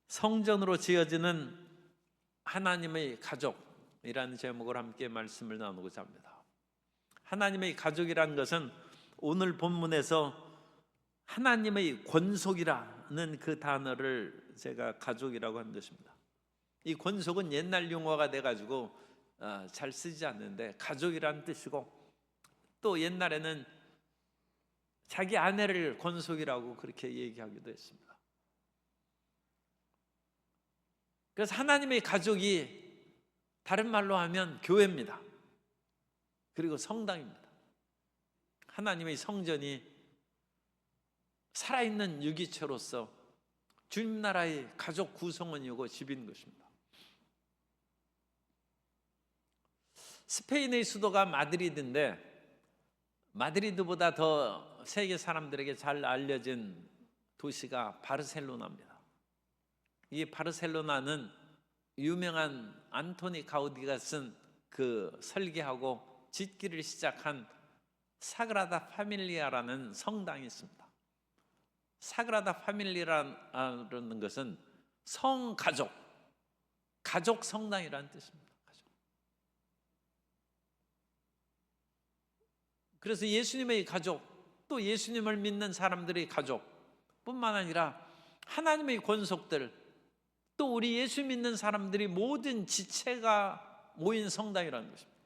성전으로 지어지는 하나님의 가족이라는 제목으로 함께 말씀을 나누고자 합니다. 하나님의 가족이라는 것은 오늘 본문에서 하나님의 권속이라는 그 단어를 제가 가족이라고 한 것입니다. 이 권속은 옛날 용어가 돼가지고 잘 쓰지 않는데 가족이라는 뜻이고, 또 옛날에는 자기 아내를 권속이라고 그렇게 얘기하기도 했습니다. 그래서 하나님의 가족이 다른 말로 하면 교회입니다. 그리고 성당입니다. 하나님의 성전이 살아있는 유기체로서 주님 나라의 가족 구성원이고 집인 것입니다. 스페인의 수도가 마드리드인데, 마드리드보다 더 세계 사람들에게 잘 알려진 도시가 바르셀로나입니다. 이 바르셀로나는 유명한 안토니 가우디가 쓴 그 설계하고 짓기를 시작한 사그라다 파밀리아라는 성당이 있습니다. 사그라다 파밀리아라는 것은 성가족, 가족 성당이라는 뜻입니다. 그래서 예수님의 가족, 또 예수님을 믿는 사람들의 가족뿐만 아니라 하나님의 권속들, 또 우리 예수 믿는 사람들이 모든 지체가 모인 성당이라는 것입니다.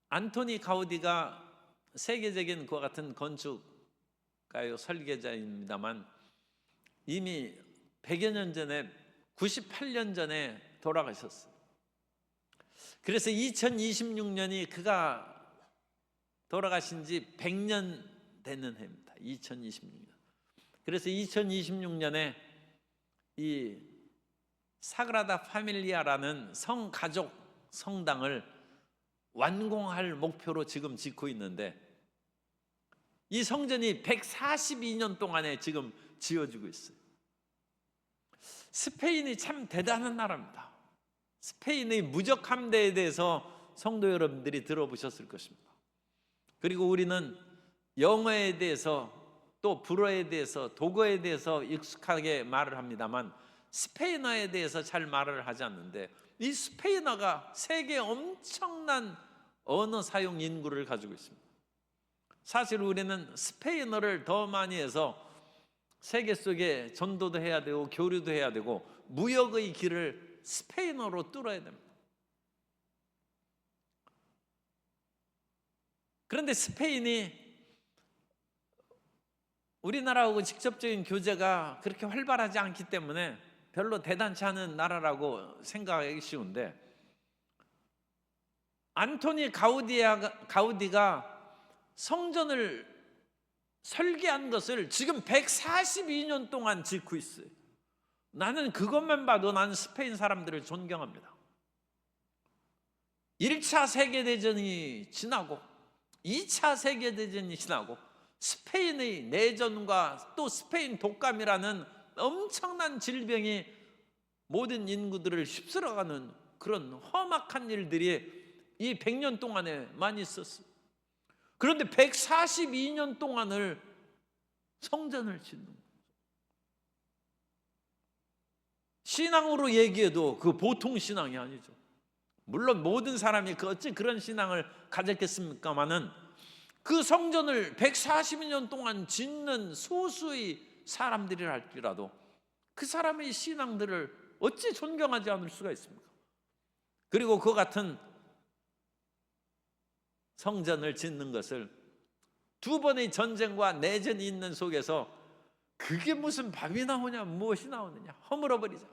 안토니 가우디가 세계적인 그와 같은 건축가요 설계자입니다만, 이미 100여 년 전에 98년 전에 돌아가셨어요. 그래서 2026년이 그가 돌아가신 지 100년 되는 해입니다. 2026년. 그래서 2026년에 이 사그라다 파밀리아라는 성가족 성당을 완공할 목표로 지금 짓고 있는데, 이 성전이 142년 동안에 지금 지어지고 있어요. 스페인이 참 대단한 나라입니다. 스페인의 무적 함대에 대해서 성도 여러분들이 들어보셨을 것입니다. 그리고 우리는 영어에 대해서, 또 불어에 대해서, 독어에 대해서 익숙하게 말을 합니다만 스페인어에 대해서 잘 말을 하지 않는데, 이 스페인어가 세계 엄청난 언어 사용 인구를 가지고 있습니다. 사실 우리는 스페인어를 더 많이 해서 세계 속에 전도도 해야 되고 교류도 해야 되고 무역의 길을 스페인어로 뚫어야 됩니다. 그런데 스페인이 우리나라하고 직접적인 교제가 그렇게 활발하지 않기 때문에 별로 대단치 않은 나라라고 생각하기 쉬운데, 안토니 가우디가 성전을 설계한 것을 지금 142년 동안 짓고 있어요. 나는 그것만 봐도 나는 스페인 사람들을 존경합니다. 1차 세계대전이 지나고 2차 세계대전이 지나고 스페인의 내전과 또 스페인 독감이라는 엄청난 질병이 모든 인구들을 휩쓸어가는 그런 험악한 일들이 이 100년 동안에 많이 있었어요. 그런데 142년 동안을 성전을 짓는 거예요. 신앙으로 얘기해도 그 보통 신앙이 아니죠. 물론 모든 사람이 어찌 그런 신앙을 가졌겠습니까마는, 그 성전을 142년 동안 짓는 소수의 사람들이라 할지라도 그 사람의 신앙들을 어찌 존경하지 않을 수가 있습니까? 그리고 그 같은 성전을 짓는 것을 두 번의 전쟁과 내전이 있는 속에서 그게 무슨 밥이 나오냐 무엇이 나오느냐 허물어버리자,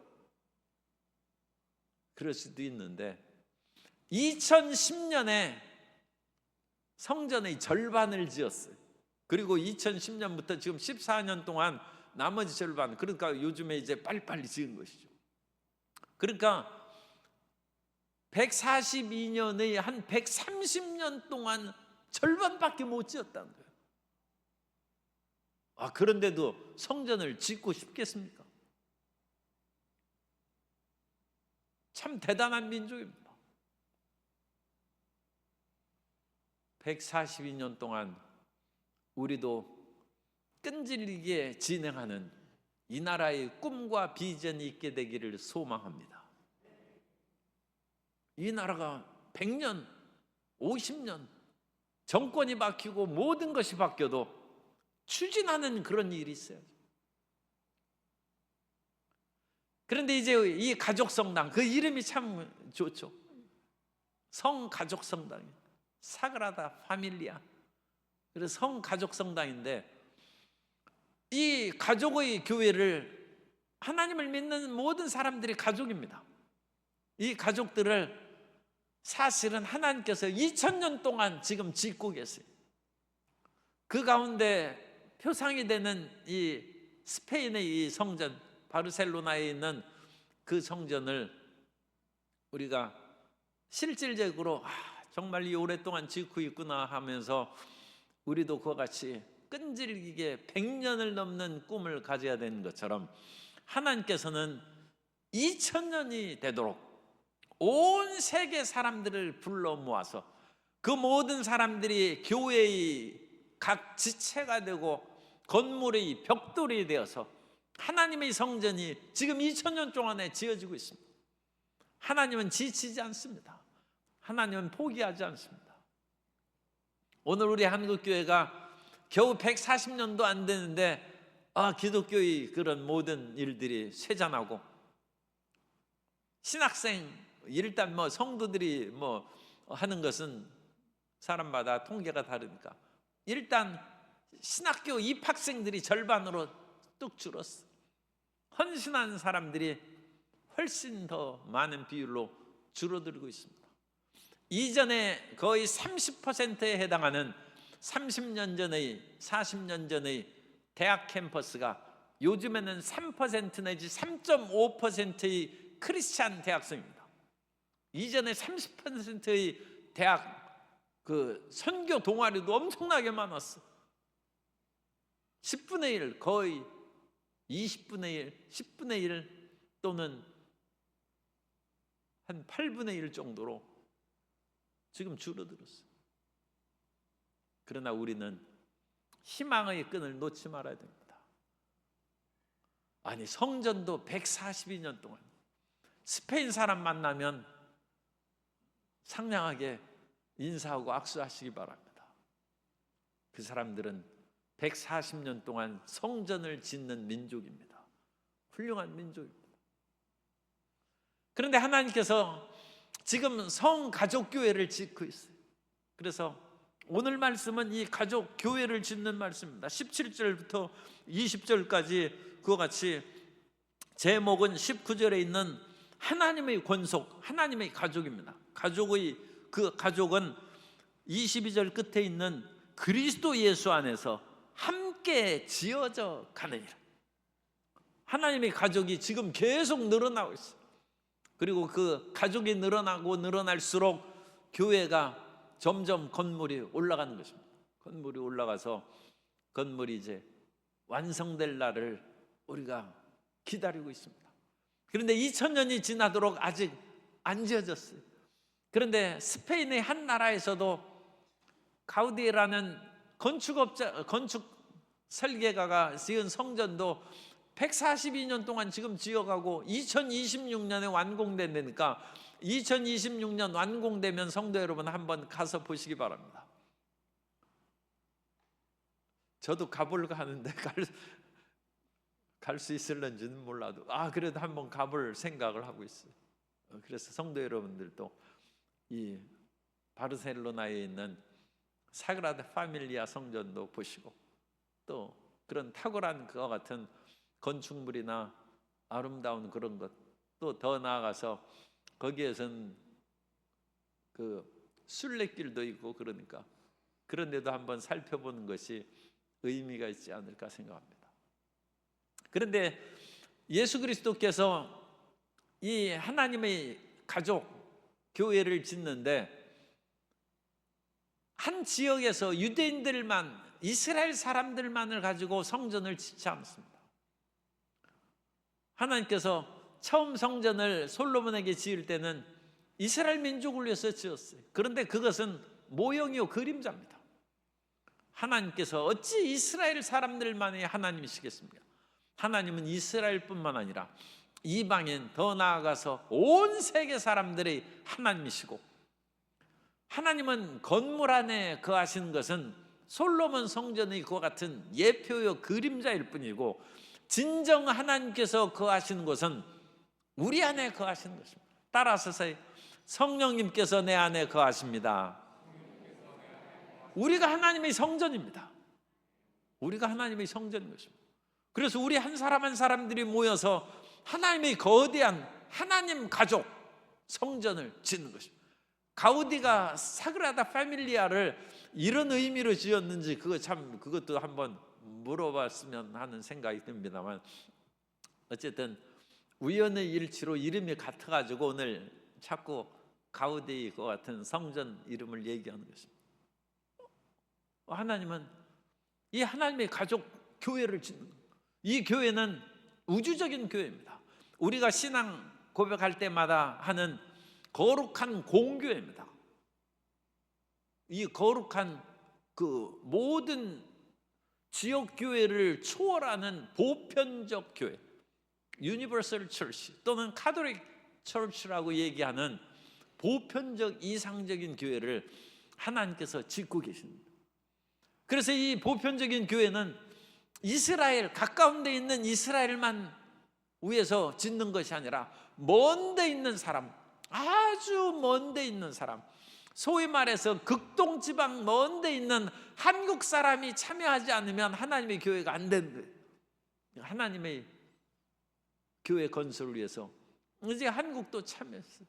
그럴 수도 있는데, 2010년에 성전의 절반을 지었어요. 그리고 2010년부터 지금 14년 동안 나머지 절반, 그러니까 요즘에 이제 빨리빨리 지은 것이죠. 그러니까 142년의 한 130년 동안 절반밖에 못 지었다는 거예요. 그런데도 성전을 짓고 싶겠습니까? 참 대단한 민족입니다. 142년 동안 우리도 끈질기게 진행하는 이 나라의 꿈과 비전이 있게 되기를 소망합니다. 이 나라가 100년, 50년 정권이 바뀌고 모든 것이 바뀌어도 추진하는 그런 일이 있어요. 그런데 이제 이 가족성당, 그 이름이 참 좋죠. 성가족성당, 사그라다 파밀리아. 그래서 성가족성당인데, 이 가족의 교회를, 하나님을 믿는 모든 사람들이 가족입니다. 이 가족들을 사실은 하나님께서 2000년 동안 지금 짓고 계세요. 그 가운데 표상이 되는 이 스페인의 이 성전, 바르셀로나에 있는 그 성전을 우리가 실질적으로 정말 이 오랫동안 짓고 있구나 하면서 우리도 그와 같이 끈질기게 100년을 넘는 꿈을 가져야 되는 것처럼, 하나님께서는 2000년이 되도록 온 세계 사람들을 불러 모아서 그 모든 사람들이 교회의 각 지체가 되고 건물의 벽돌이 되어서 하나님의 성전이 지금 2000년 동안에 지어지고 있습니다. 하나님은 지치지 않습니다. 하나님은 포기하지 않습니다. 오늘 우리 한국교회가 겨우 140년도 안 되는데 기독교의 그런 모든 일들이 쇠잔하고, 신학생 일단 성도들이 하는 것은 사람마다 통계가 다르니까 일단 신학교 입학생들이 절반으로 뚝 줄었어. 헌신한 사람들이 훨씬 더 많은 비율로 줄어들고 있습니다. 이전에 거의 30%에 해당하는 30년 전의, 40년 전의 대학 캠퍼스가 요즘에는 3% 내지 3.5%의 크리스찬 대학생입니다. 이전에 30%의 대학 그 선교 동아리도 엄청나게 많았어. 10분의 1, 거의 20분의 1, 10분의 1 또는 한 8분의 1 정도로 지금 줄어들었어요. 그러나 우리는 희망의 끈을 놓지 말아야 됩니다. 아니, 성전도 142년 동안 스페인 사람 만나면 상냥하게 인사하고 악수하시기 바랍니다. 그 사람들은 140년 동안 성전을 짓는 민족입니다. 훌륭한 민족입니다. 그런데 하나님께서 지금 성가족교회를 짓고 있어요. 그래서 오늘 말씀은 이 가족교회를 짓는 말씀입니다. 17절부터 20절까지 그와 같이 제목은 19절에 있는 하나님의 권속, 하나님의 가족입니다. 그 가족은 22절 끝에 있는 그리스도 예수 안에서 함께 지어져 가느니라. 하나님의 가족이 지금 계속 늘어나고 있어요. 그리고 그 가족이 늘어나고 늘어날수록 교회가 점점 건물이 올라가는 것입니다. 건물이 올라가서 건물이 이제 완성될 날을 우리가 기다리고 있습니다. 그런데 2000년이 지나도록 아직 안 지어졌어요. 그런데 스페인의 한 나라에서도 가우디라는 건축 설계가가 지은 성전도 142년 동안 지금 지어가고 2026년에 완공된다니까, 2026년 완공되면 성도 여러분 한번 가서 보시기 바랍니다. 저도 가볼까 하는데 갈 수 있을런지는 몰라도 그래도 한번 가볼 생각을 하고 있어요. 그래서 성도 여러분들도 이 바르셀로나에 있는 사그라다 파밀리아 성전도 보시고, 또 그런 탁월한 그와 같은 건축물이나 아름다운 그런 것, 또 더 나아가서 거기에선 그 순례길도 있고, 그러니까 그런 데도 한번 살펴보는 것이 의미가 있지 않을까 생각합니다. 그런데 예수 그리스도께서 이 하나님의 가족 교회를 짓는데 한 지역에서 유대인들만, 이스라엘 사람들만을 가지고 성전을 짓지 않습니다. 하나님께서 처음 성전을 솔로몬에게 지을 때는 이스라엘 민족을 위해서 지었어요. 그런데 그것은 모형이요 그림자입니다. 하나님께서 어찌 이스라엘 사람들만의 하나님이시겠습니까? 하나님은 이스라엘뿐만 아니라 이방인, 더 나아가서 온 세계 사람들의 하나님이시고, 하나님은 건물 안에 거하시는 것은 솔로몬 성전의 그와 같은 예표요 그림자일 뿐이고, 진정 하나님께서 거하시는 곳은 우리 안에 거하시는 것입니다. 따라서 성령님께서 내 안에 거하십니다. 우리가 하나님의 성전입니다. 우리가 하나님의 성전인 것입니다. 그래서 우리 한 사람 한 사람들이 모여서 하나님의 거대한 하나님 가족 성전을 짓는 것입니다. 가우디가 사그라다 패밀리아를 이런 의미로 지었는지 그것도 한번 물어봤으면 하는 생각이 듭니다만, 어쨌든 우연의 일치로 이름이 같아가지고 오늘 자꾸 가우디 그 같은 성전 이름을 얘기하는 것입니다. 하나님은 이 하나님의 가족 교회를 짓는 거예요. 이 교회는 우주적인 교회입니다. 우리가 신앙 고백할 때마다 하는 거룩한 공교회입니다. 이 거룩한 그 모든 지역 교회를 초월하는 보편적 교회, 유니버설 처치 또는 카톨릭 처치라고 얘기하는 보편적 이상적인 교회를 하나님께서 짓고 계십니다. 그래서 이 보편적인 교회는 이스라엘, 가까운 데 있는 이스라엘만 위해서 짓는 것이 아니라 먼 데 있는 사람, 아주 먼 데 있는 사람, 소위 말해서 극동지방 먼 데 있는 한국 사람이 참여하지 않으면 하나님의 교회가 안 되는 거예요. 하나님의 교회 건설을 위해서 이제 한국도 참여했어요.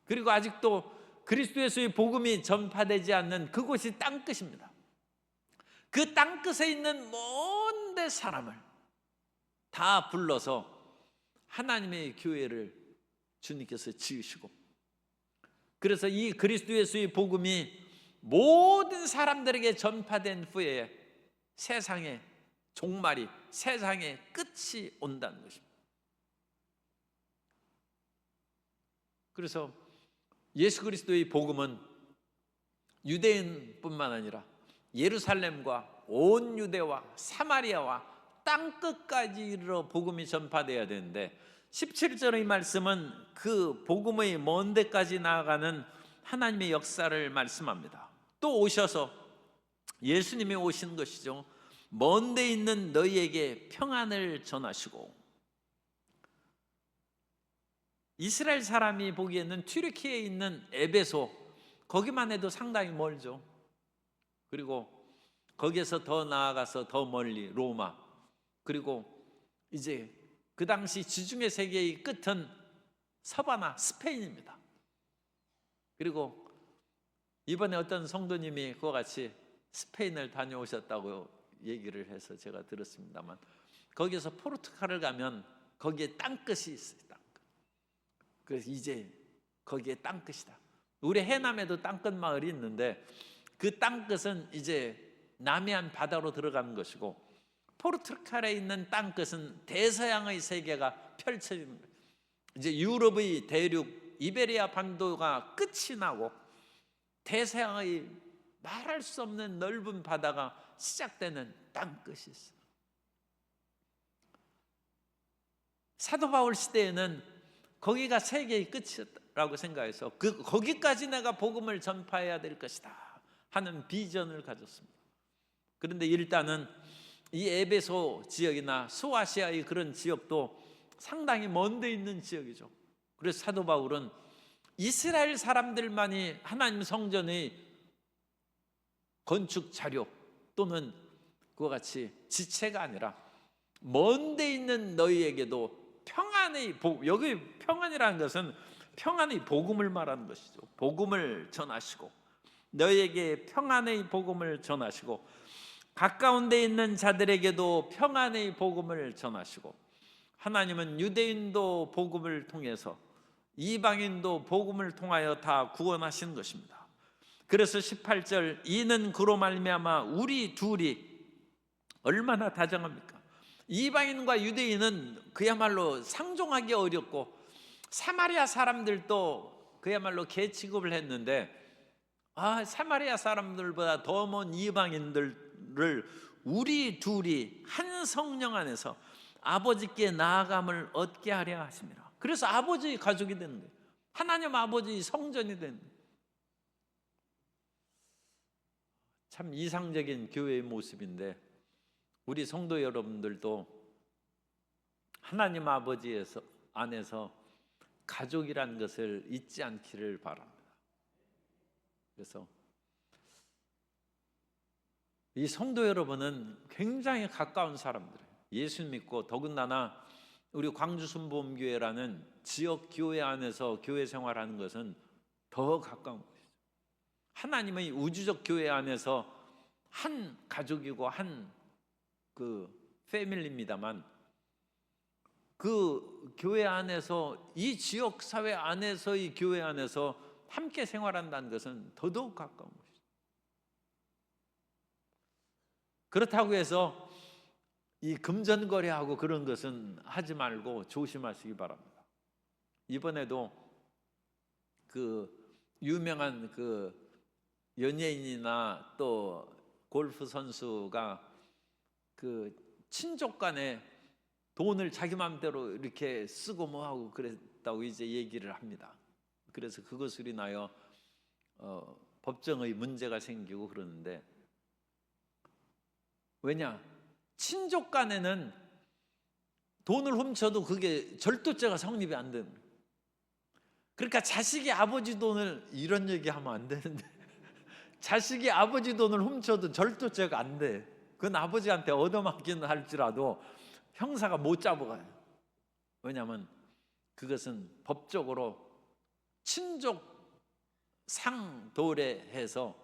그리고 아직도 그리스도의 복음이 전파되지 않는 그곳이 땅끝입니다. 그 땅끝에 있는 먼 데 사람을 다 불러서 하나님의 교회를 주님께서 지으시고, 그래서 이 그리스도 예수의 복음이 모든 사람들에게 전파된 후에 세상의 종말이, 세상의 끝이 온다는 것입니다. 그래서 예수 그리스도의 복음은 유대인뿐만 아니라 예루살렘과 온 유대와 사마리아와 땅끝까지 이르러 복음이 전파되어야 되는데, 17절의 말씀은 그 복음의 먼 데까지 나아가는 하나님의 역사를 말씀합니다. 또 오셔서, 예수님이 오신 것이죠. 먼 데 있는 너희에게 평안을 전하시고, 이스라엘 사람이 보기에는 튀르키예에 있는 에베소, 거기만 해도 상당히 멀죠. 그리고 거기에서 더 나아가서 더 멀리 로마, 그리고 이제 그 당시 지중해 세계의 끝은 서바나 스페인입니다. 그리고 이번에 어떤 성도님이 그와 같이 스페인을 다녀오셨다고 얘기를 해서 제가 들었습니다만, 거기에서 포르투갈을 가면 거기에 땅끝이 있어요. 땅끝. 그래서 이제 거기에 땅끝이다. 우리 해남에도 땅끝 마을이 있는데 그 땅끝은 이제 남해안 바다로 들어가는 것이고, 포르투갈에 있는 땅끝은 대서양의 세계가 펼쳐지는 거예요. 이제 유럽의 대륙 이베리아 반도가 끝이 나고 대서양의 말할 수 없는 넓은 바다가 시작되는 땅끝이 있어요. 사도 바울 시대에는 거기가 세계의 끝이라고 생각해서 거기까지 내가 복음을 전파해야 될 것이다 하는 비전을 가졌습니다. 그런데 일단은 이 에베소 지역이나 소아시아의 그런 지역도 상당히 먼 데 있는 지역이죠. 그래서 사도 바울은 이스라엘 사람들만이 하나님 성전의 건축 자료 또는 그와 같이 지체가 아니라 먼 데 있는 너희에게도 평안의 복음, 여기 평안이라는 것은 평안의 복음을 말하는 것이죠. 복음을 전하시고, 너희에게 평안의 복음을 전하시고, 가까운 데 있는 자들에게도 평안의 복음을 전하시고, 하나님은 유대인도 복음을 통해서 이방인도 복음을 통하여 다 구원하신 것입니다. 그래서 18절, 이는 그로 말미암아 우리 둘이 얼마나 다정합니까? 이방인과 유대인은 그야말로 상종하기 어렵고, 사마리아 사람들도 그야말로 개 취급을 했는데, 사마리아 사람들보다 더 먼 이방인들 여러분들을 우리 둘이 한 성령 안에서 아버지께 나아감을 얻게 하려 하십니다. 그래서 아버지의 가족이 되는 거예요. 하나님 아버지의 성전이 되는 거예요. 참 이상적인 교회의 모습인데 우리 성도 여러분들도 하나님 아버지 안에서 가족이라는 것을 잊지 않기를 바랍니다. 그래서 이 성도 여러분은 굉장히 가까운 사람들이에요. 예수 믿고 더군다나 우리 광주순복음교회라는 지역 교회 안에서 교회 생활하는 것은 더 가까운 것이죠. 하나님의 우주적 교회 안에서 한 가족이고 한 패밀리입니다만 그 교회 안에서 이 지역 사회 안에서의 교회 안에서 함께 생활한다는 것은 더더욱 가까운 것이죠. 그렇다고 해서 이 금전거래하고 그런 것은 하지 말고 조심하시기 바랍니다. 이번에도 유명한 연예인이나 또 골프 선수가 친족 간에 돈을 자기 마음대로 이렇게 쓰고 뭐하고 그랬다고 이제 얘기를 합니다. 그래서 그것으로 인하여 법정의 문제가 생기고 그러는데, 왜냐? 친족 간에는 돈을 훔쳐도 그게 절도죄가 성립이 안 되는 거예요. 그러니까 자식이 아버지 돈을, 이런 얘기하면 안 되는데 자식이 아버지 돈을 훔쳐도 절도죄가 안 돼. 그건 아버지한테 얻어맞기는 할지라도 형사가 못 잡아가요. 왜냐하면 그것은 법적으로 친족 상도례해서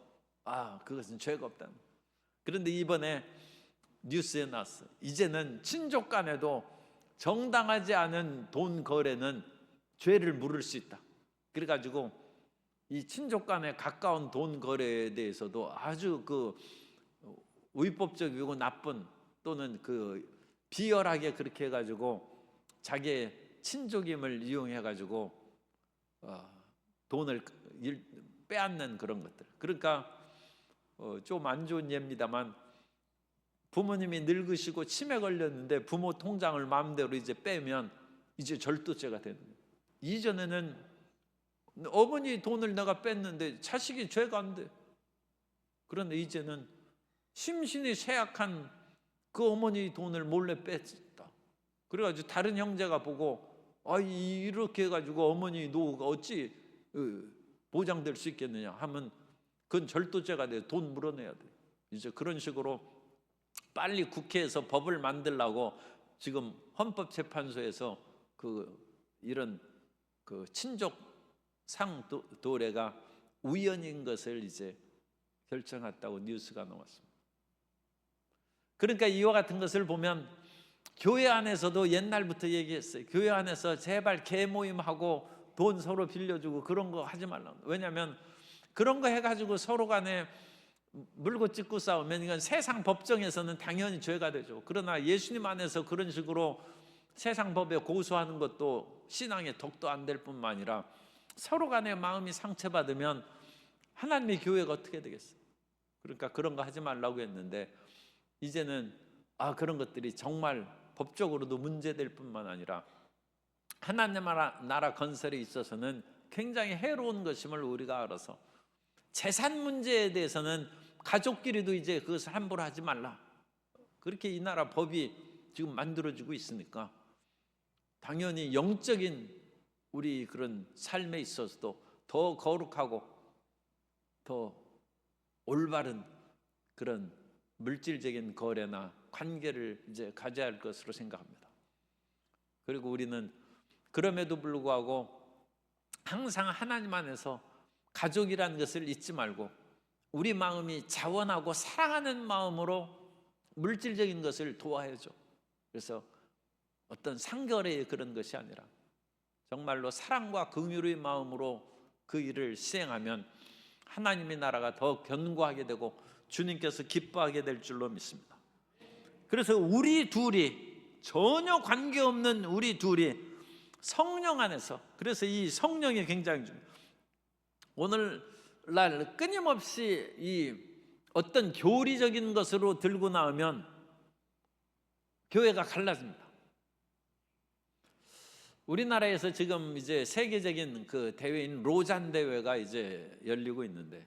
그것은 죄가 없다는 거예요. 그런데 이번에 뉴스에 나왔어요. 이제는 친족 간에도 정당하지 않은 돈 거래는 죄를 물을 수 있다. 그래가지고 이 친족 간에 가까운 돈 거래에 대해서도 아주 위법적이고 나쁜, 또는 비열하게 그렇게 해가지고 자기의 친족임을 이용해가지고 돈을 빼앗는 그런 것들. 그러니까 좀 안 좋은 예입니다만, 부모님이 늙으시고 치매 걸렸는데 부모 통장을 마음대로 이제 빼면 이제 절도죄가 되는 거예요. 이전에는 어머니 돈을 내가 뺐는데 자식이 죄가 안 돼. 그런데 이제는 심신이 쇠약한 그 어머니 돈을 몰래 뺐다. 그래가지고 다른 형제가 보고 이렇게 해가지고 어머니 노후가 어찌 보장될 수 있겠느냐 하면 그건 절도죄가 돼. 돈 물어내야 돼. 이제 그런 식으로 빨리 국회에서 법을 만들라고 지금 헌법재판소에서 이런 친족 상도례가 우연인 것을 이제 결정했다고 뉴스가 나왔습니다. 그러니까 이와 같은 것을 보면 교회 안에서도 옛날부터 얘기했어요. 교회 안에서 제발 개모임하고 돈 서로 빌려주고 그런 거 하지 말라고. 왜냐하면 그런 거 해가지고 서로 간에 물고 찢고 싸우면 이건 세상 법정에서는 당연히 죄가 되죠. 그러나 예수님 안에서 그런 식으로 세상 법에 고소하는 것도 신앙의 덕도 안 될 뿐만 아니라 서로 간의 마음이 상처받으면 하나님의 교회가 어떻게 되겠어요? 그러니까 그런 거 하지 말라고 했는데, 이제는 그런 것들이 정말 법적으로도 문제될 뿐만 아니라 하나님 나라 건설에 있어서는 굉장히 해로운 것임을 우리가 알아서, 재산 문제에 대해서는 가족끼리도 이제 그것을 함부로 하지 말라, 그렇게 이 나라 법이 지금 만들어지고 있으니까 당연히 영적인 우리 그런 삶에 있어서도 더 거룩하고 더 올바른 그런 물질적인 거래나 관계를 이제 가져야 할 것으로 생각합니다. 그리고 우리는 그럼에도 불구하고 항상 하나님 안에서 가족이라는 것을 잊지 말고 우리 마음이 자원하고 사랑하는 마음으로 물질적인 것을 도와야죠. 그래서 어떤 상거래의 그런 것이 아니라 정말로 사랑과 긍휼의 마음으로 그 일을 시행하면 하나님의 나라가 더 견고하게 되고 주님께서 기뻐하게 될 줄로 믿습니다. 그래서 우리 둘이, 전혀 관계없는 우리 둘이 성령 안에서, 그래서 이 성령이 굉장히 중요해요. 오늘날 끊임없이 이 어떤 교리적인 것으로 들고 나오면 교회가 갈라집니다. 우리나라에서 지금 이제 세계적인 그 대회인 로잔 대회가 이제 열리고 있는데,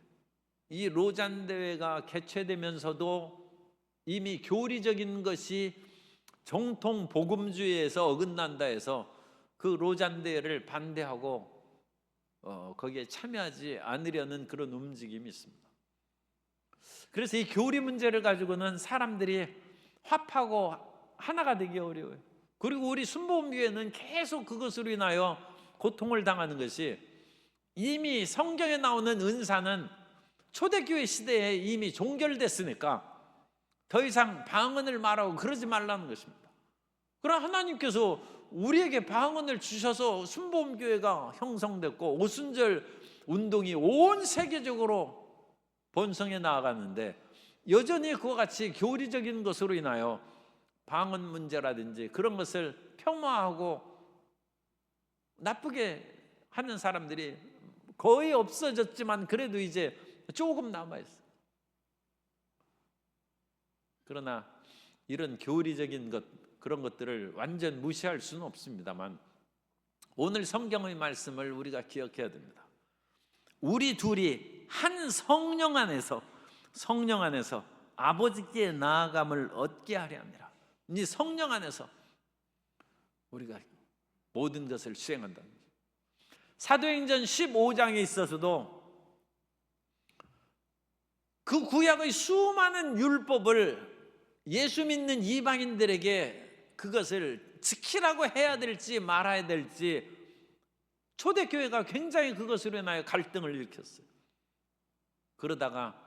이 로잔 대회가 개최되면서도 이미 교리적인 것이 정통 복음주의에서 어긋난다 해서 그 로잔 대회를 반대하고 거기에 참여하지 않으려는 그런 움직임이 있습니다. 그래서 이 교리 문제를 가지고는 사람들이 합하고 하나가 되기 어려워요. 그리고 우리 순복음교회는 계속 그것으로 인하여 고통을 당하는 것이, 이미 성경에 나오는 은사는 초대교회 시대에 이미 종결됐으니까 더 이상 방언을 말하고 그러지 말라는 것입니다. 그러나 하나님께서 우리에게 방언을 주셔서 순복음교회가 형성됐고 오순절 운동이 온 세계적으로 번성해 나아가는데, 여전히 그와 같이 교리적인 것으로 인하여 방언 문제라든지 그런 것을 폄하하고 나쁘게 하는 사람들이 거의 없어졌지만 그래도 이제 조금 남아있어요. 그러나 이런 교리적인 것, 그런 것들을 완전 무시할 수는 없습니다만, 오늘 성경의 말씀을 우리가 기억해야 됩니다. 우리 둘이 한 성령 안에서 아버지께 나아감을 얻게 하려 합니다. 이 성령 안에서 우리가 모든 것을 수행한다. 사도행전 15장에 있어서도 그 구약의 수많은 율법을 예수 믿는 이방인들에게 그것을 지키라고 해야 될지 말아야 될지 초대교회가 굉장히 그것으로 인하여 갈등을 일으켰어요. 그러다가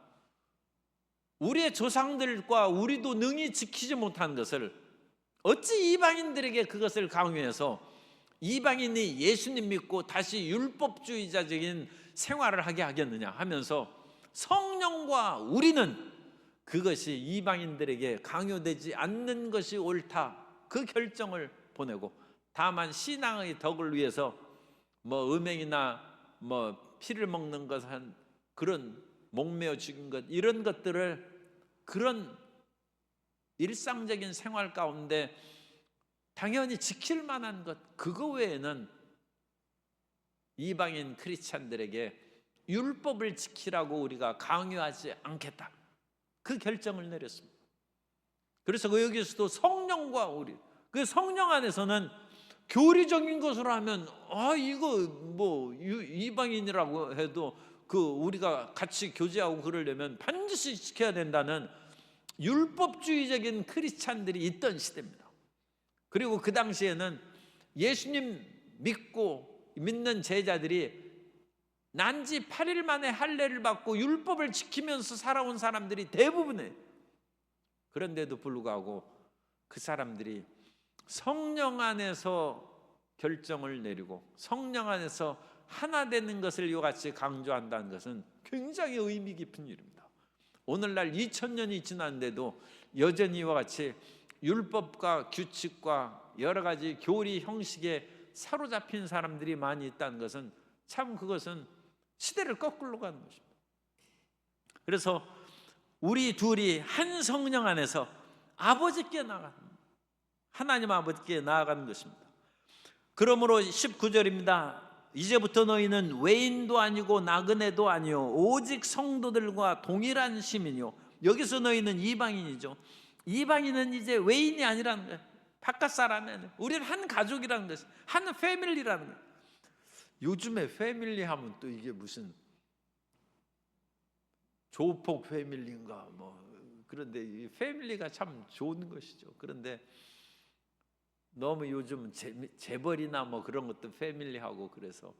우리의 조상들과 우리도 능히 지키지 못한 것을 어찌 이방인들에게 그것을 강요해서 이방인이 예수님 믿고 다시 율법주의자적인 생활을 하게 하겠느냐 하면서, 성령과 우리는 그것이 이방인들에게 강요되지 않는 것이 옳다, 그 결정을 보내고, 다만 신앙의 덕을 위해서 음행이나 피를 먹는 것, 한 그런 목매어 죽인 것, 이런 것들을 그런 일상적인 생활 가운데 당연히 지킬 만한 것, 그거 외에는 이방인 크리스찬들에게 율법을 지키라고 우리가 강요하지 않겠다, 그 결정을 내렸습니다. 그래서 여기서도 성령과 우리, 그 성령 안에서는 교리적인 것으로 하면 이거 이방인이라고 해도 우리가 같이 교제하고 그러려면 반드시 지켜야 된다는 율법주의적인 크리스찬들이 있던 시대입니다. 그리고 그 당시에는 예수님 믿는 제자들이 난지 8일 만에 할례를 받고 율법을 지키면서 살아온 사람들이 대부분이에요. 그런데도 불구하고 그 사람들이 성령 안에서 결정을 내리고 성령 안에서 하나 되는 것을 이와 같이 강조한다는 것은 굉장히 의미 깊은 일입니다. 오늘날 2000년이 지났는데도 여전히 이와 같이 율법과 규칙과 여러 가지 교리 형식에 사로잡힌 사람들이 많이 있다는 것은 참, 그것은 시대를 거꾸로 가는 것입니다. 그래서 우리 둘이 한 성령 안에서 아버지께 나아가는, 하나님 아버지께 나아가는 것입니다. 그러므로 19절입니다. 이제부터 너희는 외인도 아니고 나그네도 아니요 오직 성도들과 동일한 시민이요. 여기서 너희는 이방인이죠. 이방인은 이제 외인이 아니라는 거예요. 바깥 사람이 아니에요. 우리는 한 가족이라는 것이, 한 패밀리라는 거예요. 요즘에 패밀리 하면 또 이게 무슨 조폭 패밀리인가 그런데 이 패밀리가 참 좋은 것이죠. 그런데 너무 요즘 재벌이나 그런 것도 패밀리하고 그래서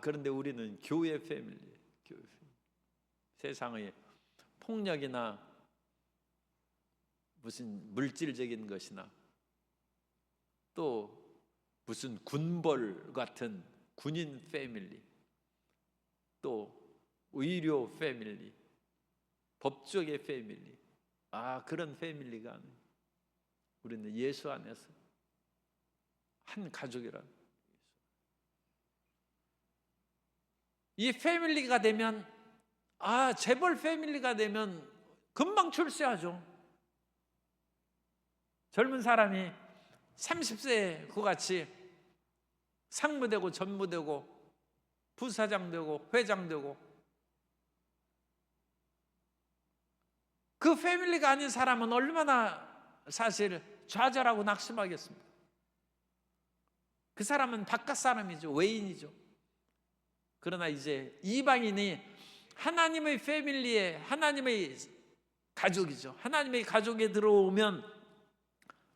그런데 우리는 교회 패밀리예요. 교회 패밀리. 세상의 폭력이나 무슨 물질적인 것이나 또 무슨 군벌 같은 군인 패밀리, 또 의료 패밀리, 법조계 패밀리, 그런 패밀리가 아니에요. 우리는 예수 안에서 한 가족이라는, 이 패밀리가 되면 재벌 패밀리가 되면 금방 출세하죠. 젊은 사람이 30세에 그같이 상무되고 전무되고 부사장 되고 회장 되고, 그 패밀리가 아닌 사람은 얼마나 사실 좌절하고 낙심하겠습니까? 그 사람은 바깥 사람이죠. 외인이죠. 그러나 이제 이방인이 하나님의 패밀리에, 하나님의 가족이죠. 하나님의 가족에 들어오면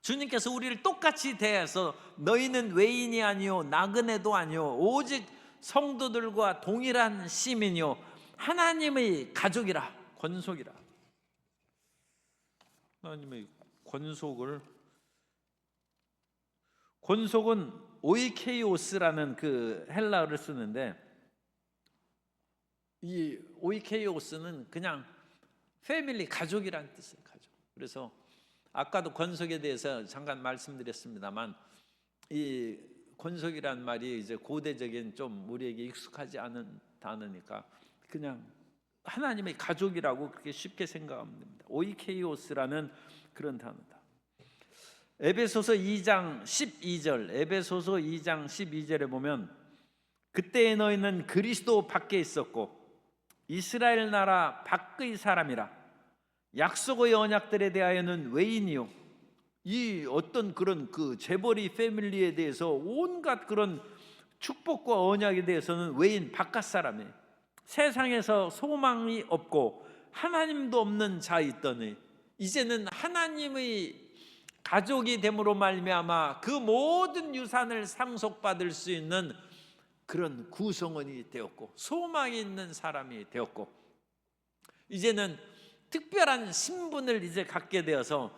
주님께서 우리를 똑같이 대해서 너희는 외인이 아니요 나그네도 아니요 오직 성도들과 동일한 시민이요 하나님의 가족이라, 권속이라. 하나님의 권속은 오이케이오스라는 그 헬라어를 쓰는데, 이 오이케이오스는 그냥 패밀리, 가족이라는 뜻이에요. 가족. 그래서 아까도 권속에 대해서 잠깐 말씀드렸습니다만, 이 권속이란 말이 이제 고대적인 좀 우리에게 익숙하지 않은 단어니까 그냥 하나님의 가족이라고 그렇게 쉽게 생각하면 됩니다. 오이케이오스라는 그런 단어다. 에베소서 2장 12절, 에베소서 2장 12절에 보면 그때의 너희는 그리스도 밖에 있었고 이스라엘 나라 밖의 사람이라 약속의 언약들에 대하여는 외인이요. 이 어떤 그런 그 재벌이 패밀리에 대해서 온갖 그런 축복과 언약에 대해서는 외인, 바깥 사람이에요. 세상에서 소망이 없고 하나님도 없는 자 있더니 이제는 하나님의 가족이 됨으로 말미암아 그 모든 유산을 상속받을 수 있는 그런 구성원이 되었고 소망이 있는 사람이 되었고, 이제는 특별한 신분을 이제 갖게 되어서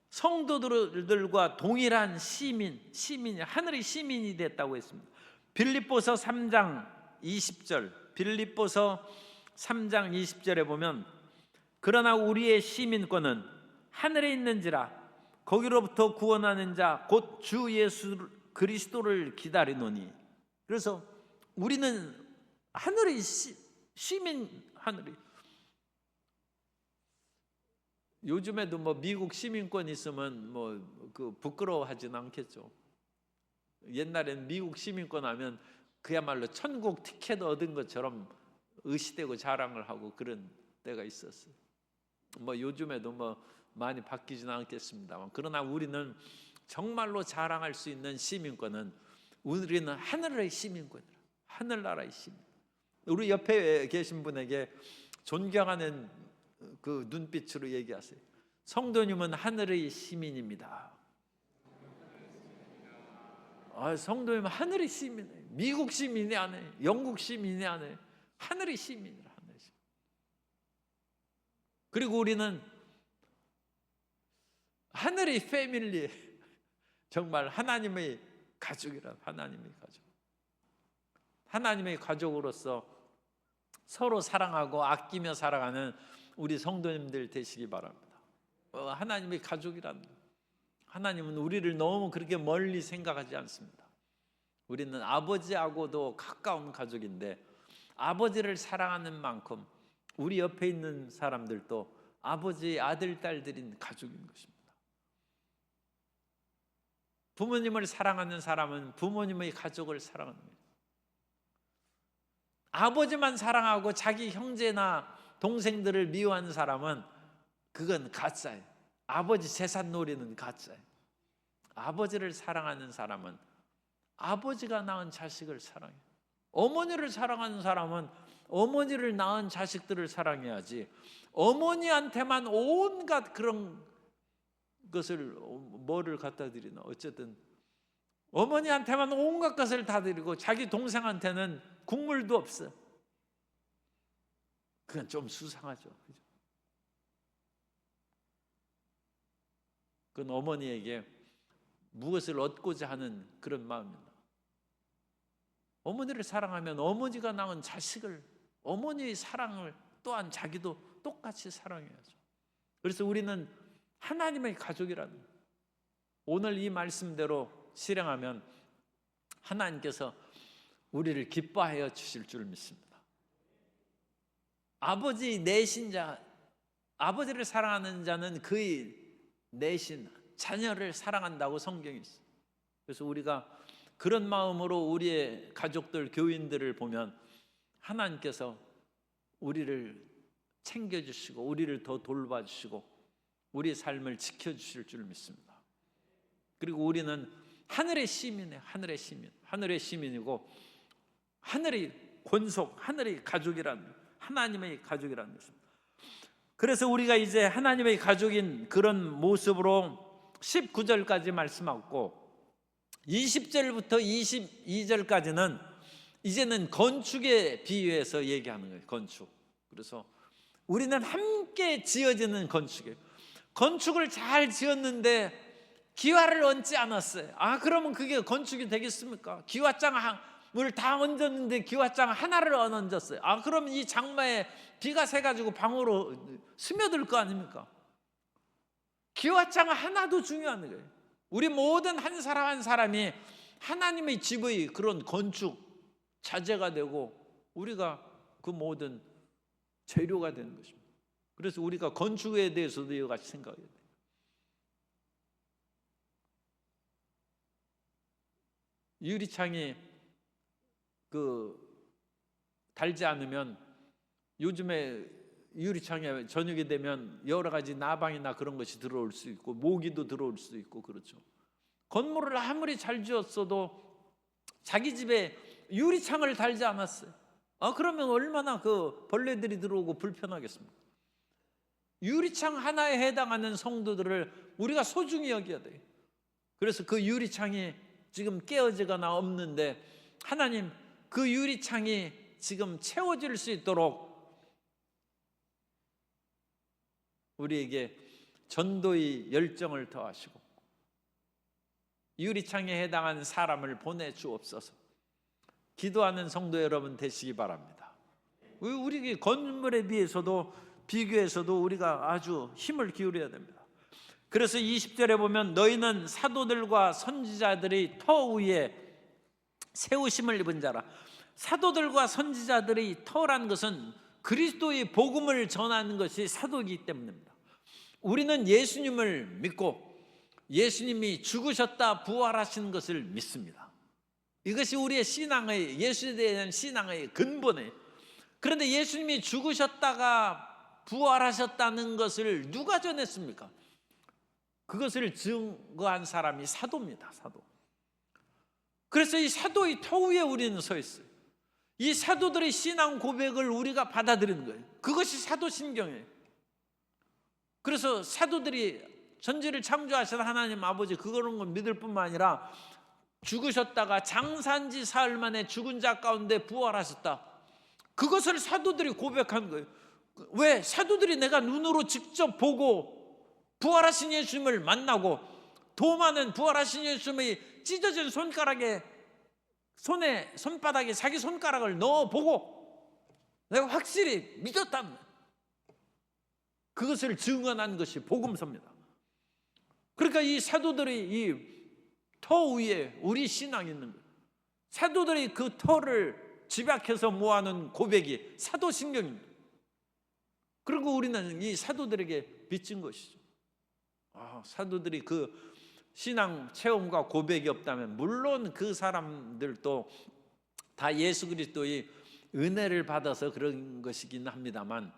성도들과 동일한 시민이 하늘의 시민이 됐다고 했습니다. 빌립보서 3장 20절, 빌립보서 3장 20절에 보면 그러나 우리의 시민권은 하늘에 있는지라 거기로부터 구원하는 자 곧 주 예수 그리스도를 기다리노니. 그래서 우리는 하늘의 시민, 하늘의. 요즘에도 뭐 미국 시민권 있으면 뭐 그 부끄러워하진 않겠죠. 옛날엔 미국 시민권 하면 그야말로 천국 티켓 얻은 것처럼 의시되고 자랑을 하고 그런 때가 있었어요. 뭐 요즘에도 뭐 많이 바뀌지는 않겠습니다만, 그러나 우리는 정말로 자랑할 수 있는 시민권은 우리는 하늘의 시민권이라, 하늘나라의 시민. 우리 옆에 계신 분에게 존경하는 그 눈빛으로 얘기하세요. 성도님은 하늘의 시민입니다. 성도님은 하늘의 시민이에요. 미국 시민이 아니에요. 영국 시민이 아니에요. 하늘의 시민이라, 하늘의 시민. 그리고 우리는 하늘의 패밀리, 정말 하나님의 가족이라, 하나님의 가족. 하나님의 가족으로서 서로 사랑하고 아끼며 살아가는 우리 성도님들 되시기 바랍니다. 하나님의 가족이란, 하나님은 우리를 너무 그렇게 멀리 생각하지 않습니다. 우리는 아버지하고도 가까운 가족인데 아버지를 사랑하는 만큼 우리 옆에 있는 사람들도 아버지의 아들, 딸들인 가족인 것입니다. 부모님을 사랑하는 사람은 부모님의 가족을 사랑합니다. 아버지만 사랑하고 자기 형제나 동생들을 미워하는 사람은 그건 가짜예요. 아버지 재산 노리는 가짜예요. 아버지를 사랑하는 사람은 아버지가 낳은 자식을 사랑해요. 어머니를 사랑하는 사람은 어머니를 낳은 자식들을 사랑해야지, 어머니한테만 온갖 그런 것을 뭐를 갖다 드리나, 어쨌든 어머니한테만 온갖 것을 다 드리고 자기 동생한테는 국물도 없어. 그건 좀 수상하죠. 그죠? 그건 어머니에게 무엇을 얻고자 하는 그런 마음입니다. 어머니를 사랑하면 어머니가 낳은 자식을, 어머니의 사랑을 또한 자기도 똑같이 사랑해야죠. 그래서 우리는 하나님의 가족이라는, 오늘 이 말씀대로 실행하면 하나님께서 우리를 기뻐하여 주실 줄 믿습니다. 아버지 내신 자, 아버지를 사랑하는 자는 그의 내신 자녀를 사랑한다고 성경이 있어요. 그래서 우리가 그런 마음으로 우리의 가족들, 교인들을 보면 하나님께서 우리를 챙겨주시고 우리를 더 돌봐주시고 우리의 삶을 지켜주실 줄 믿습니다. 그리고 우리는 하늘의 시민이에요. 하늘의 시민, 하늘의 시민이고 하늘의 권속, 하늘의 가족이라는, 하나님의 가족이라는 것입니다. 그래서 우리가 이제 하나님의 가족인 그런 모습으로 19절까지 말씀하고 20절부터 22절까지는 이제는 건축에 비유해서 얘기하는 거예요. 건축. 그래서 우리는 함께 지어지는 건축이에요. 건축을 잘 지었는데 기와를 얹지 않았어요. 그러면 그게 건축이 되겠습니까? 기와장을 다 얹었는데 기와장 하나를 안 얹었어요. 그러면 이 장마에 비가 새가지고 방으로 스며들 거 아닙니까? 기와장 하나도 중요한 거예요. 우리 모든 한 사람 한 사람이 하나님의 집의 그런 건축 자재가 되고 우리가 그 모든 재료가 되는 것입니다. 그래서 우리가 건축에 대해서도 이와 같이 생각해야 돼요. 유리창이 달지 않으면, 요즘에 유리창에 저녁이 되면 여러 가지 나방이나 그런 것이 들어올 수 있고 모기도 들어올 수 있고 그렇죠. 건물을 아무리 잘 지었어도 자기 집에 유리창을 달지 않았어요. 그러면 얼마나 그 벌레들이 들어오고 불편하겠습니까? 유리창 하나에 해당하는 성도들을 우리가 소중히 여겨야 돼요. 그래서 그 유리창이 지금 깨어지거나 없는데 하나님 그 유리창이 지금 채워질 수 있도록 우리에게 전도의 열정을 더하시고 유리창에 해당하는 사람을 보내주옵소서. 기도하는 성도 여러분 되시기 바랍니다. 우리 건물에 비교해서도 우리가 아주 힘을 기울여야 됩니다. 그래서 20절에 보면 너희는 사도들과 선지자들이 터 위에 세우심을 입은 자라. 사도들과 선지자들의 터라는 것은 그리스도의 복음을 전하는 것이 사도이기 때문입니다. 우리는 예수님을 믿고 예수님이 죽으셨다 부활하신 것을 믿습니다. 이것이 우리의 신앙의, 예수에 대한 신앙의 근본이에요. 그런데 예수님이 죽으셨다가 부활하셨다는 것을 누가 전했습니까? 그것을 증거한 사람이 사도입니다. 사도. 그래서 이 사도의 터 위에 우리는 서 있어요. 이 사도들의 신앙 고백을 우리가 받아들이는 거예요. 그것이 사도신경이에요. 그래서 사도들이 전지를 창조하신 하나님 아버지 그거는 건 믿을 뿐만 아니라 죽으셨다가 장사한 지 사흘 만에 죽은 자 가운데 부활하셨다. 그것을 사도들이 고백한 거예요. 왜? 사도들이 내가 눈으로 직접 보고 부활하신 예수님을 만나고 도마는 부활하신 예수님의 찢어진 손바닥에 자기 손가락을 넣어보고 내가 확실히 믿었다. 그것을 증언한 것이 복음서입니다. 그러니까 이 사도들이 이 터 위에 우리 신앙이 있는 거예요. 사도들이 그 터를 집약해서 모아놓은 고백이 사도신경입니다. 그리고 우리는 이 사도들에게 빚진 것이죠. 사도들이 그 신앙 체험과 고백이 없다면 물론 그 사람들도 다 예수 그리스도의 은혜를 받아서 그런 것이긴 합니다만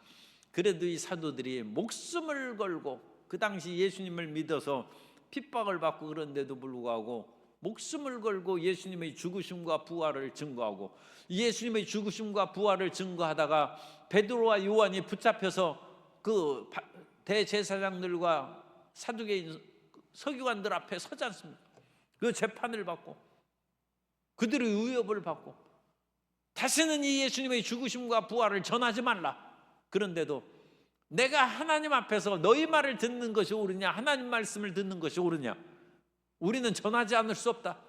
그래도 이 사도들이 목숨을 걸고 그 당시 예수님을 믿어서 핍박을 받고 그런데도 불구하고 목숨을 걸고 예수님의 죽으심과 부활을 증거하고 예수님의 죽으심과 부활을 증거하다가 베드로와 요한이 붙잡혀서 그 대제사장들과 사두개인 서기관들 앞에 서지 않습니까? 그 재판을 받고 그들의 위협을 받고 다시는 이 예수님의 죽으심과 부활을 전하지 말라. 그런데도 내가 하나님 앞에서 너희 말을 듣는 것이 옳으냐 하나님 말씀을 듣는 것이 옳으냐 우리는 전하지 않을 수 없다.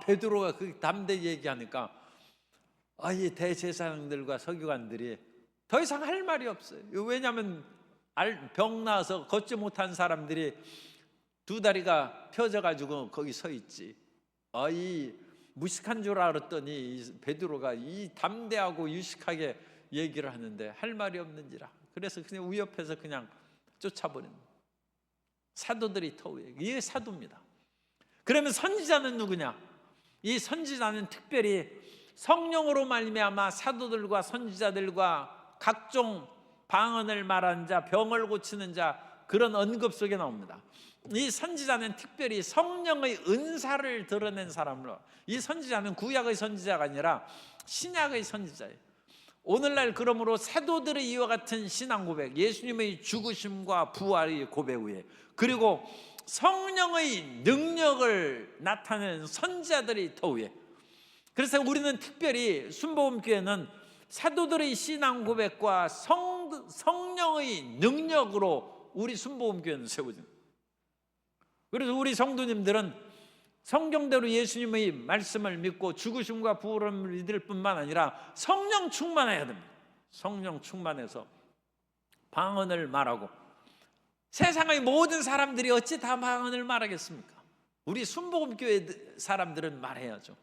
베드로가 그 담대히 얘기하니까 이 대제사장들과 서기관들이 더 이상 할 말이 없어요. 왜냐하면 병 나서 걷지 못한 사람들이 두 다리가 펴져가지고 거기 서 있지. 이 무식한 줄 알았더니 베드로가 이 담대하고 유식하게 얘기를 하는데 할 말이 없는지라. 그래서 그냥 위협해서 그냥 쫓아버린 사도들이 터위에. 이게 사도입니다. 그러면 선지자는 누구냐? 이 선지자는 특별히 성령으로 말미암아 사도들과 선지자들과 각종 방언을 말하는 자, 병을 고치는 자, 그런 언급 속에 나옵니다. 이 선지자는 특별히 성령의 은사를 드러낸 사람으로, 이 선지자는 구약의 선지자가 아니라 신약의 선지자예요. 오늘날 그러므로 사도들의 이와 같은 신앙 고백, 예수님의 죽으심과 부활의 고백 위에, 그리고 성령의 능력을 나타내는 선지자들이 더 위에. 그래서 우리는 특별히 순복음교회는 사도들의 신앙 고백과 성령의 능력으로 우리 순복음교회는 세워집니다. 그래서 우리 성도님들은 성경대로 예수님의 말씀을 믿고 죽으심과 부활을 믿을 뿐만 아니라 성령 충만해야 됩니다. 성령 충만해서 방언을 말하고, 세상의 모든 사람들이 어찌 다 방언을 말하겠습니까? 우리 순복음교회 사람들은 말해야죠.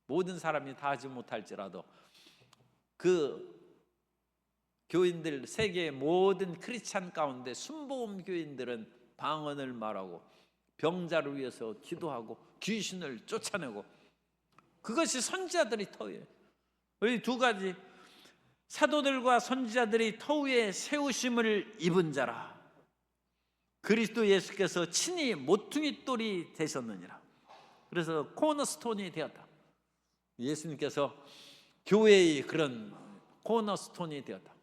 모든 사람이 다 하지 못할지라도 그 교인들, 세계의 모든 크리스찬 가운데 순복음 교인들은 방언을 말하고 병자를 위해서 기도하고 귀신을 쫓아내고, 그것이 선지자들이 터위에. 이 두 가지, 사도들과 선지자들이 터위에 세우심을 입은 자라. 그리스도 예수께서 친히 모퉁이 돌이 되셨느니라. 그래서 코너스톤이 되었다. 예수님께서 교회의 그런 코너스톤이 되었다.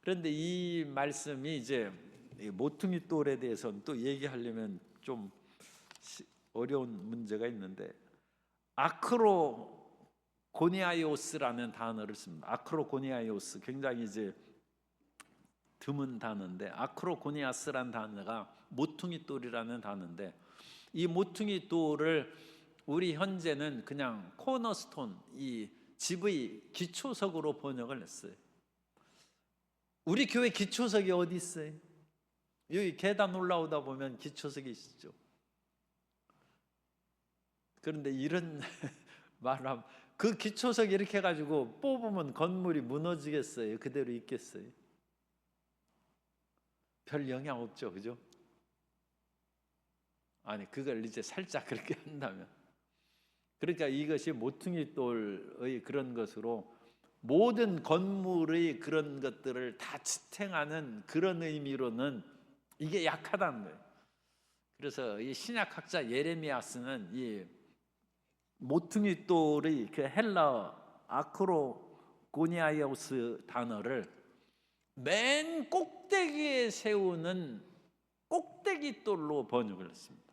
그런데 이 말씀이 이제 모퉁이 돌에 대해서는 또 얘기하려면 좀 어려운 문제가 있는데, 아크로고니아이오스라는 단어를 씁니다. 아크로고니아이오스, 굉장히 이제 드문 단어인데, 아크로고니아스라는 단어가 모퉁이 돌이라는 단어인데, 이 모퉁이 돌을 우리 현재는 그냥 코너스톤, 이 집의 기초석으로 번역을 했어요. 우리 교회 기초석이 어디 있어요? 여기 계단 올라오다 보면 기초석이 있죠. 그런데 이런 말을 하면, 그 기초석 이렇게 해가지고 뽑으면 건물이 무너지겠어요? 그대로 있겠어요? 별 영향 없죠, 그죠? 아니, 그걸 이제 살짝 그렇게 한다면, 그러니까 이것이 모퉁이 돌의 그런 것으로 모든 건물의 그런 것들을 다 지탱하는 그런 의미로는 이게 약하다는 거예요. 그래서 이 신약학자 예레미야스는 이 모퉁이 돌의 그 헬라 아크로고니아이오스 단어를 맨 꼭대기에 세우는 꼭대기 돌로 번역을 했습니다.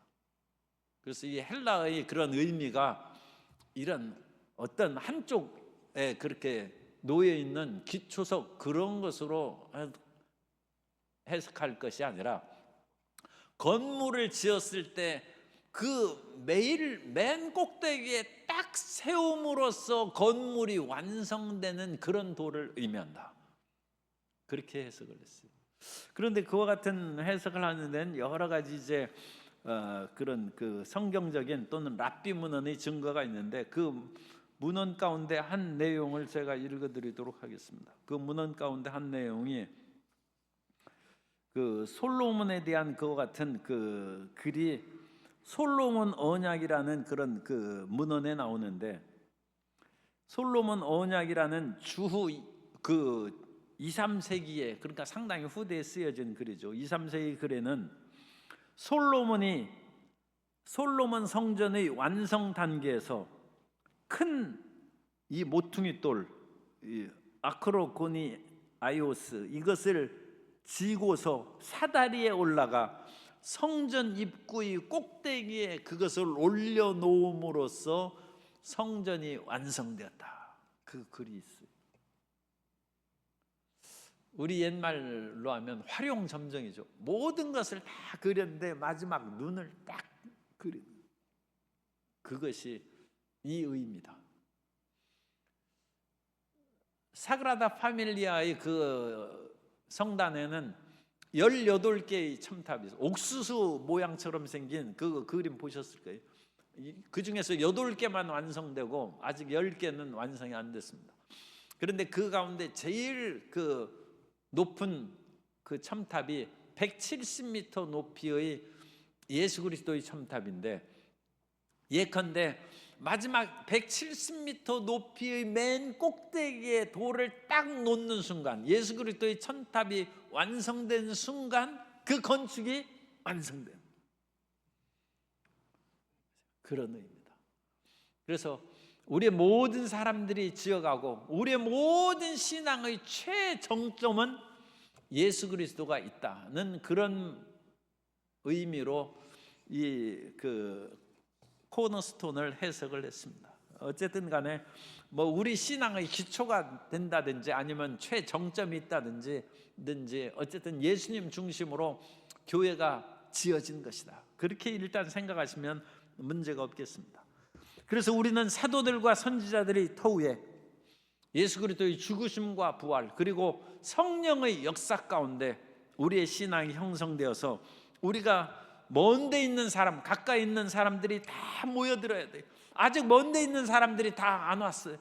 그래서 이 헬라의 그런 의미가 이런 어떤 한쪽에 그렇게 놓여 있는 기초석 그런 것으로 해석할 것이 아니라, 건물을 지었을 때 그 매일 맨 꼭대기에 딱 세움으로써 건물이 완성되는 그런 돌을 의미한다. 그렇게 해석을 했어요. 그런데 그와 같은 해석을 하는 데는 여러 가지 이제 그런 그 성경적인 또는 랍비 문헌의 증거가 있는데, 그 문헌 가운데 한 내용을 제가 읽어드리도록 하겠습니다. 그 문헌 가운데 한 내용이 그 솔로몬에 대한 그와 같은 그 글이 솔로몬 언약이라는 그런 그 문헌에 나오는데, 솔로몬 언약이라는 주후 그 2, 3세기에, 그러니까 상당히 후대에 쓰여진 글이죠. 2, 3세기 글에는 솔로몬 성전의 완성 단계에서 큰 이 모퉁이 돌, 이 아크로고니아이오스, 이것을 지고서 사다리에 올라가 성전 입구의 꼭대기에 그것을 올려놓음으로써 성전이 완성되었다. 그 글이 있어요. 우리 옛말로 하면 활용점정이죠. 모든 것을 다 그렸는데 마지막 눈을 딱 그리는, 그것이 이 의미다. 사그라다 파밀리아의 그 성단에는 18개의 첨탑이 있어요. 옥수수 모양처럼 생긴 그 그림 보셨을 거예요. 그 중에서 8개만 완성되고 아직 10개는 완성이 안 됐습니다. 그런데 그 가운데 제일 그 높은 그 첨탑이 170m 높이의 예수 그리스도의 첨탑인데, 예컨대 마지막 170m 높이의 맨 꼭대기에 돌을 딱 놓는 순간, 예수 그리스도의 첨탑이 완성된 순간 그 건축이 완성된 그런 의미입니다. 그래서 우리의 모든 사람들이 지어가고 우리의 모든 신앙의 최정점은 예수 그리스도가 있다는 그런 의미로 이 그 코너스톤을 해석을 했습니다. 어쨌든 간에 뭐 우리 신앙의 기초가 된다든지 아니면 최정점이 있다든지 어쨌든 예수님 중심으로 교회가 지어진 것이다, 그렇게 일단 생각하시면 문제가 없겠습니다. 그래서 우리는 사도들과 선지자들의 터위에 예수 그리스도의 죽으심과 부활 그리고 성령의 역사 가운데 우리의 신앙이 형성되어서 우리가 먼데 있는 사람, 가까이 있는 사람들이 다 모여들어야 돼요. 아직 먼데 있는 사람들이 다 안 왔어요.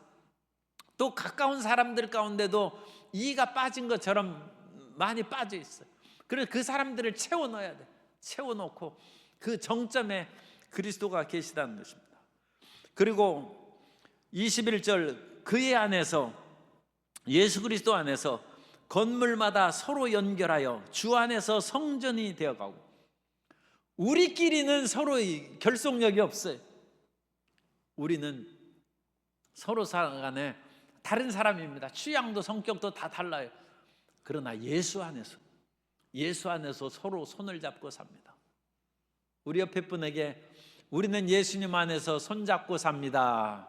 또 가까운 사람들 가운데도 이가 빠진 것처럼 많이 빠져 있어요. 그래서 그 사람들을 채워 넣어야 돼. 채워 놓고 그 정점에 그리스도가 계시다는 것입니다. 그리고 21절, 그의 안에서, 예수 그리스도 안에서 건물마다 서로 연결하여 주 안에서 성전이 되어가고, 우리끼리는 서로의 결속력이 없어요. 우리는 서로 간에 다른 사람입니다. 취향도 성격도 다 달라요. 그러나 예수 안에서 서로 손을 잡고 삽니다. 우리 옆에 분에게 우리는 예수님 안에서 손잡고 삽니다.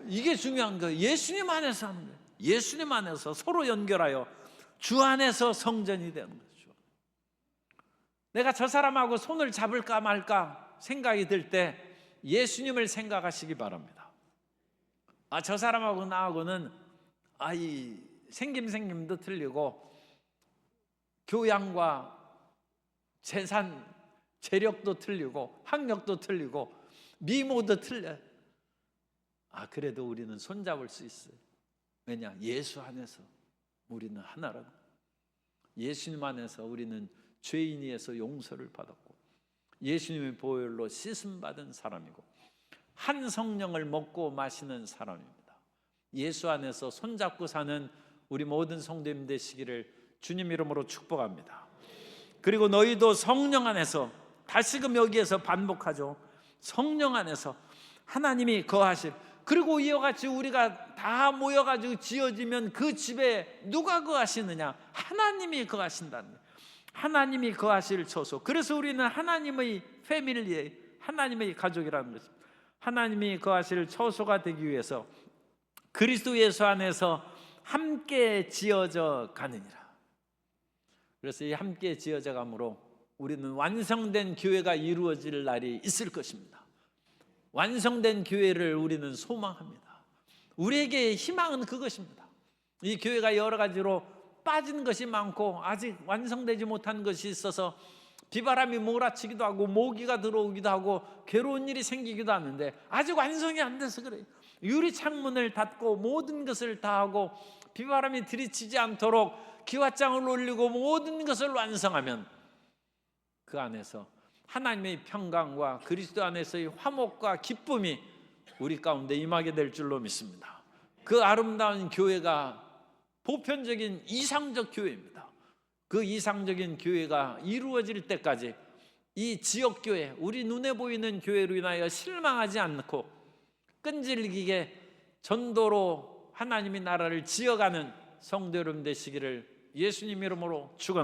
이게 중요한 거예요. 예수님 안에서 하는 거예요. 예수님 안에서 서로 연결하여 주 안에서 성전이 되는 거죠. 내가 저 사람하고 손을 잡을까 말까 생각이 들 때 예수님을 생각하시기 바랍니다. 저 사람하고 나하고는 이 생김도 틀리고 교양과 재산, 재력도 틀리고 학력도 틀리고 미모도 틀려요. 그래도 우리는 손잡을 수 있어요. 왜냐? 예수 안에서 우리는 하나라고. 예수님 안에서 우리는 죄인이에서 용서를 받았고 예수님의 보혈로 씻음 받은 사람이고 한 성령을 먹고 마시는 사람입니다. 예수 안에서 손잡고 사는 우리 모든 성도님 되시기를 주님 이름으로 축복합니다. 그리고 너희도 성령 안에서, 다시금 여기에서 반복하죠. 성령 안에서 하나님이 거하실, 그리고 이와 같이 우리가 다 모여가지고 지어지면 그 집에 누가 거하시느냐? 하나님이 거하신다는 거예요. 하나님이 거하실 처소. 그래서 우리는 하나님의 패밀리에, 하나님의 가족이라는 것입니다. 하나님이 거하실 처소가 되기 위해서 그리스도 예수 안에서 함께 지어져 가느니라. 그래서 이 함께 지어져 감으로 우리는 완성된 교회가 이루어질 날이 있을 것입니다. 완성된 교회를 우리는 소망합니다. 우리에게 희망은 그것입니다. 이 교회가 여러 가지로 빠진 것이 많고 아직 완성되지 못한 것이 있어서 비바람이 몰아치기도 하고 모기가 들어오기도 하고 괴로운 일이 생기기도 하는데 아직 완성이 안 돼서 그래요. 유리창문을 닫고 모든 것을 다 하고 비바람이 들이치지 않도록 기와장을 올리고 모든 것을 완성하면 그 안에서 하나님의 평강과 그리스도 안에서의 화목과 기쁨이 우리 가운데 임하게 될 줄로 믿습니다. 그 아름다운 교회가 보편적인 이상적 교회입니다. 그 이상적인 교회가 이루어질 때까지 이 지역교회, 우리 눈에 보이는 교회로 인하여 실망하지 않고 끈질기게 전도로 하나님의 나라를 지어가는 성도 여러분 되시기를 예수님 이름으로 축원합니다.